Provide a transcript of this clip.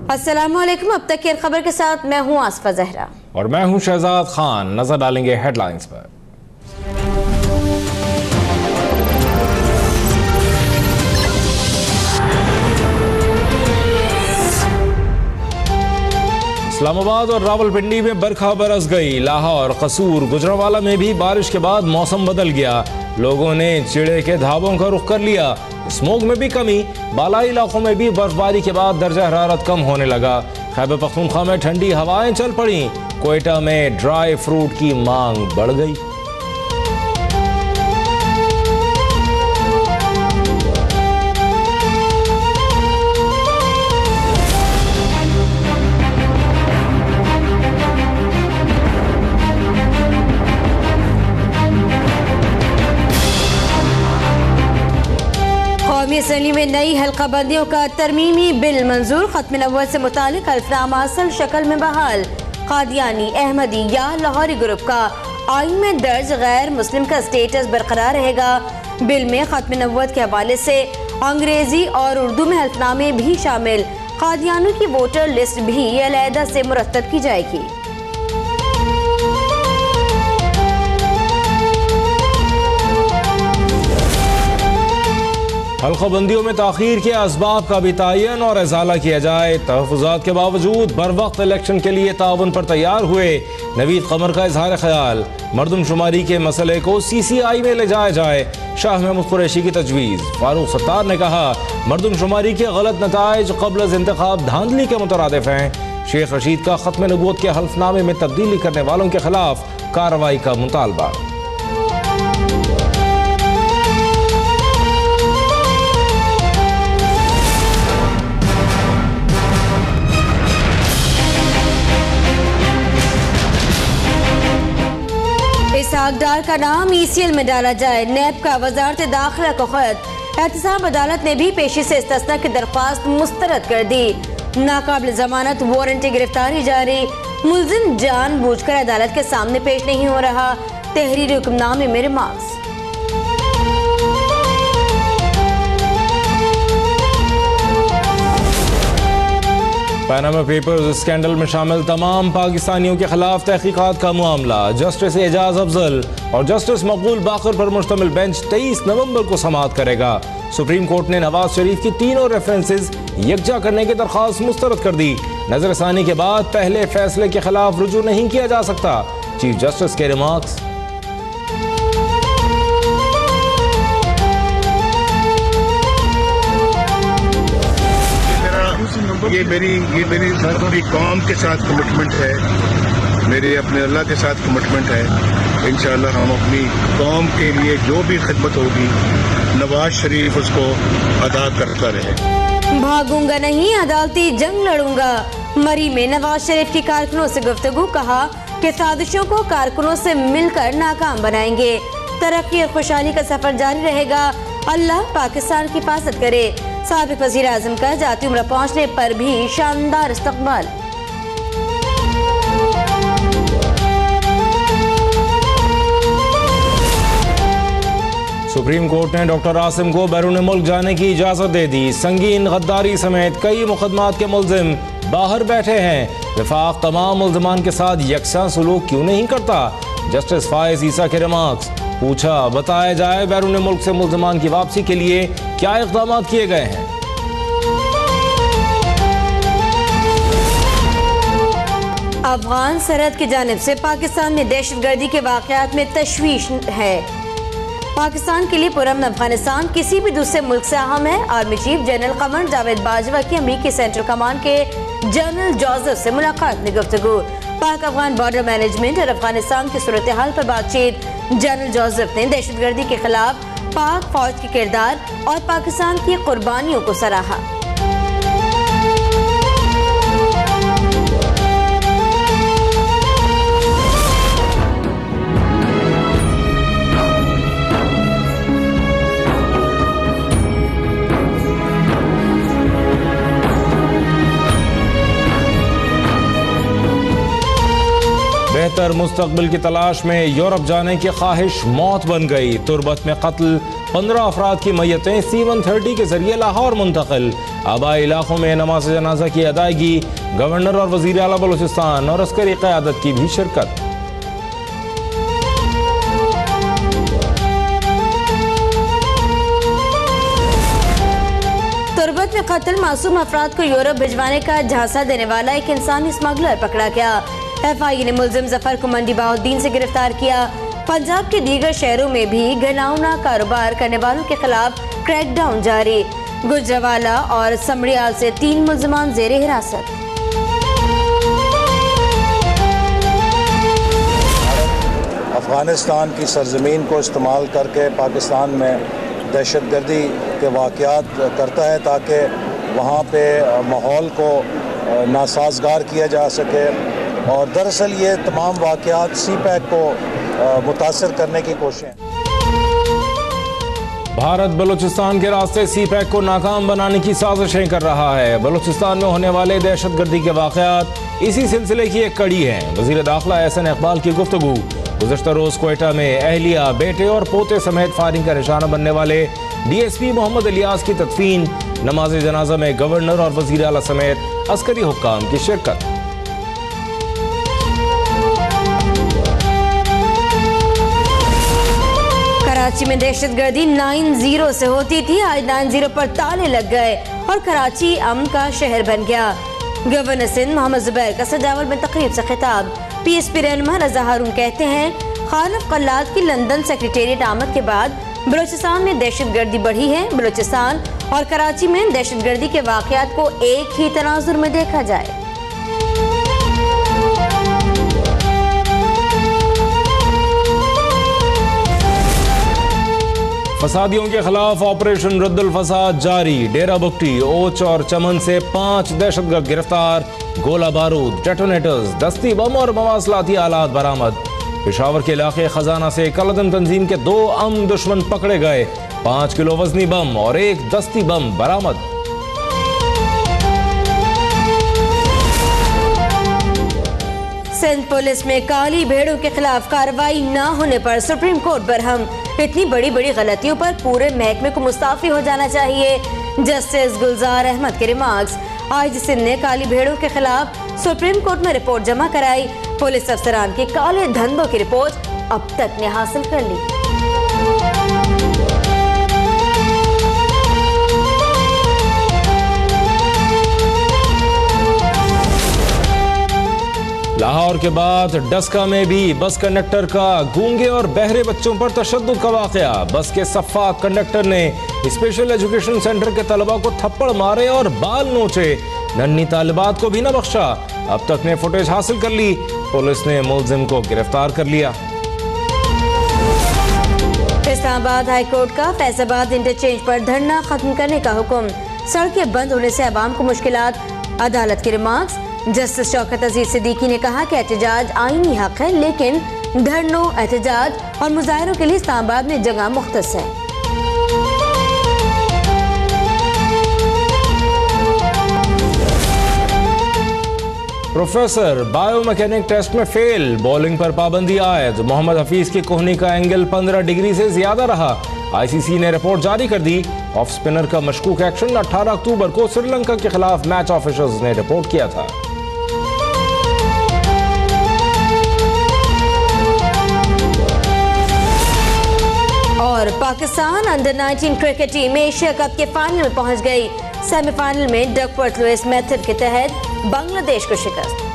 अस्सलामुअलैकुम। अब तक की खबर के साथ मैं हूं आसफा जहरा और मैं हूं शहजाद खान। नजर डालेंगे हेडलाइंस पर। इस्लामाबाद और रावलपिंडी में बरखा बरस गई। लाहौर, कसूर, गुजरांवाला में भी बारिश के बाद मौसम बदल गया। लोगों ने चिड़े के ढाबों का रुख कर लिया। स्मोक में भी कमी। बालाई इलाकों में भी बर्फबारी के बाद दर्जा हरारत कम होने लगा। खैबर पख्तूनख्वा में ठंडी हवाएं चल पड़ी। कोयटा में ड्राई फ्रूट की मांग बढ़ गई। कौमी असम्बली में नई हल्का बंदियों का तरमीमी बिल मंजूर। खत्म नबुव्वत से मुतालिक हल्फनामा असल शक्ल में बहाल। कादियानी, अहमदी या लाहौरी ग्रुप का आइन में दर्ज गैर मुस्लिम का स्टेटस बरकरार रहेगा। बिल में खत्म नबुव्वत के हवाले से अंग्रेजी और उर्दू में हल्फनामे भी शामिल। कादियानों की वोटर लिस्ट भी अलहदा से मुरतब की जाएगी। हल्काबंदियों में ताखीर के असबाब का भी तयन और इजाला किया जाए। तहफ़्फ़ुज़ात के बावजूद बर वक्त इलेक्शन के लिए ताउन पर तैयार हुए नवीद कमर का इजहार ख्याल। मरदमशुमारी के मसले को CCI में ले जाया जाए, शाह महमूद कुरैशी की तजवीज़। फारूक सत्तार ने कहा, मरदमशुमारी के गलत नताइज क़ब्ल अज़ इंतखाब धांधली के मुतरादिफ हैं। शेख रशीद का ख़त्म नबूवत के हल्फनामे में तब्दीली करने वालों के खिलाफ कार्रवाई का मुतालबा। इसहाक डार का नाम ECL में डाला जाए। नैब का वजारत दाखिला को खत। एहतसाब अदालत ने भी पेशी से इस्तिस्ना की दरख्वास्त मुस्तरद कर दी। नाकाबिल जमानत वारंटी गिरफ्तारी जारी। मुल्जिम जानबूझकर अदालत के सामने पेश नहीं हो रहा। तहरीरी हुक्मनामे में रिमार्क्स। पनामा पेपर्स स्कैंडल में शामिल तमाम पाकिस्तानियों के खिलाफ तहकीकात का मामला। जस्टिस एजाज अफजल और जस्टिस मकबूल बाकर पर मुश्तमिल बेंच 23 नवंबर को समाअत करेगा। सुप्रीम कोर्ट ने नवाज शरीफ की तीनों रेफरेंसेस यकजा करने की दरख्वास्त मुस्तरद कर दी। नजरसानी के बाद पहले फैसले के खिलाफ रुजू नहीं किया जा सकता। चीफ जस्टिस के रिमार्क्स। ये मेरी पूरी कौम के साथ कमिटमेंट है, मेरे अपने अल्लाह के साथ कमिटमेंट है। इंशाअल्लाह हम अपनी कौम के लिए जो भी खिदमत होगी नवाज शरीफ उसको अदा करता रहे। भागूंगा नहीं, अदालती जंग लड़ूंगा। मरी में नवाज शरीफ की कारकुनों से गुफ्तगू। कहा कि साजिशों को कारकुनों से मिलकर नाकाम बनाएंगे। तरक्की और खुशहाली का सफर जारी रहेगा। अल्लाह पाकिस्तान की हिफाजत करे। साबिक वज़ीर आज़म का जाती उम्र पहुंचने पर भी शानदार इस्तकबाल। सुप्रीम कोर्ट ने डॉक्टर आसिम को बैरून मुल्क जाने की इजाजत दे दी। संगीन गद्दारी समेत कई मुकदमात के मुल्जिम बाहर बैठे हैं। विफाक तमाम मुल्जिमान के साथ यकसा सलूक क्यों नहीं करता? जस्टिस फायज ईसा के रिमार्क्स। पूछा, बताया जाए बैरून मुल्क से मुल्जिमान की वापसी के लिए क्या इक़दाम किए गए हैं। अफगान सरहद की जानिब से पाकिस्तान में दहशतगर्दी के वाक़यात में तशवीश है। पाकिस्तान के लिए पुरअमन अफगानिस्तान किसी भी दूसरे मुल्क से अहम है। Army chief general Qamar Javed Bajwa की अमरीकी सेंट्रल कमांड के जनरल जोसेफ से मुलाकात में गुफ्तगू। पाक अफगान बॉर्डर मैनेजमेंट और अफगानिस्तान की सूरत हाल पर बातचीत। जनरल जोसेफ ने दहशतगर्दी के खिलाफ पाक फौज के किरदार और पाकिस्तान की कुर्बानियों को सराहा। बेहतर मुस्तकबिल की तलाश में यूरोप जाने की ख्वाहिश मौत बन गई। तुर्बत में कत्ल 15 अफराद की मैयतें C-130 के जरिए लाहौर मुंतकिल। आबाई इलाकों में नमाज जनाजा की अदायगी, गवर्नर और वजीर आला बलूचिस्तान और अस्करी क़यादत की भी शिरकत। तुर्बत में कत्ल मासूम अफराद को यूरोप भिजवाने का झांसा देने वाला एक इंसानी स्मगलर पकड़ा गया। FI ने मुलजिम जफर को मंडी बहाउद्दीन से गिरफ्तार किया। पंजाब के दीगर शहरों में भी घिनौना कारोबार करने वालों के खिलाफ क्रैकडाउन जारी। गुजरावाला और समड़ियाल से 3 मुलजमान जेर हिरासत। अफगानिस्तान की सरजमीन को इस्तेमाल करके पाकिस्तान में दहशतगर्दी के वाक़यात करता है ताकि वहाँ पे माहौल को नासाजगार किया जा सके, और दरअसल ये तमाम वाक़यात CPEC को मुतासर करने की कोशिश। भारत बलूचिस्तान के रास्ते CPEC को नाकाम बनाने की साजिशें कर रहा है। बलूचिस्तान में होने वाले दहशतगर्दी के वाक़यात इसी सिलसिले की एक कड़ी है। वज़ीर दाखिला एहसन इकबाल की गुफ्तगू। गुज़श्ता रोज़ क्वेटा में अहलिया, बेटे और पोते समेत फायरिंग का निशाना बनने वाले DSP मोहम्मद इलियास की तदफीन। नमाज जनाजा में गवर्नर और वज़ीर आला समेत अस्करी हुक्काम की शिरकत। कराची में दहशतगर्दी 9-0 से होती थी, आज 9-0 पर ताले लग गए और कराची अमन का शहर बन गया। गवर्नर सिंध मोहम्मद जुबैर का सजावल में तकरीब से खिताब। PSP रहनुमा रजा हारून कहते हैं, खालिद कल्लाद की लंदन सेक्रेटेरिएट आमद के बाद बलूचिस्तान में दहशतगर्दी बढ़ी है। बलूचिस्तान और कराची में दहशतगर्दी के वाक़यात को एक ही तनाजुर में देखा जाए। फसादियों के खिलाफ ऑपरेशन रद्दुल फसाद जारी। डेरा बुगटी, ओच और चमन से 5 दहशतगर्द गिरफ्तार। गोला बारूद, डेटोनेटर्स, दस्ती बम और मवासलाती आलात बरामद। पेशावर के इलाके खजाना से कलदम तंजीम के 2 अमन दुश्मन पकड़े गए। 5 किलो वजनी बम और 1 दस्ती बम बरामद। सिंध पुलिस में काली भेड़ों के खिलाफ कार्रवाई न होने पर सुप्रीम कोर्ट बरहम। इतनी बड़ी बड़ी गलतियों पर पूरे महकमे को मुस्ताफी हो जाना चाहिए। जस्टिस गुलजार अहमद के रिमार्क्स। आज सिंध ने काली भेड़ों के खिलाफ सुप्रीम कोर्ट में रिपोर्ट जमा कराई। पुलिस अफसरान के काले धंधों की रिपोर्ट अब तक ने हासिल कर ली। लाहौर के बाद डस्का में भी बस कंडक्टर का गूंगे और बहरे बच्चों पर तशद्दुद का वाकया। बस के सफ़ाक कंडक्टर ने स्पेशल एजुकेशन सेंटर के तलबा को थप्पड़ मारे और बाल नोचे। नन्ही तालिबात को भी न बख्शा। अब तक ने फुटेज हासिल कर ली। पुलिस ने मुलजिम को गिरफ्तार कर लिया। इस्लामाबाद हाई कोर्ट का फैसलाबाद इंटरचेंज पर धरना खत्म करने का हुक्म। सड़कें बंद होने से आवाम को मुश्किलात। अदालत के रिमार्क्स। जस्टिस शौकत अजीज सिद्दीकी ने कहा कि एहतजाज आईनी हक है, लेकिन धरनों, एहतजाज और मुजाहरों के लिए इस्लामाबाद में जगह मुख्तस है। प्रोफेसर बायोमैकेनिक टेस्ट में फेल। बॉलिंग पर पाबंदी आयद। मोहम्मद हफीज की कोहनी का एंगल 15 डिग्री से ज्यादा रहा। ICC ने रिपोर्ट जारी कर दी। ऑफ स्पिनर का मशकूक एक्शन 18 अक्टूबर को श्रीलंका के खिलाफ मैच ऑफिसर्स ने रिपोर्ट किया था। और Pakistan under 19 cricket team Asia cup के फाइनल में पहुंच गई। सेमीफाइनल में डकवर्थ लुइस मेथड के तहत बांग्लादेश को शिकस्त।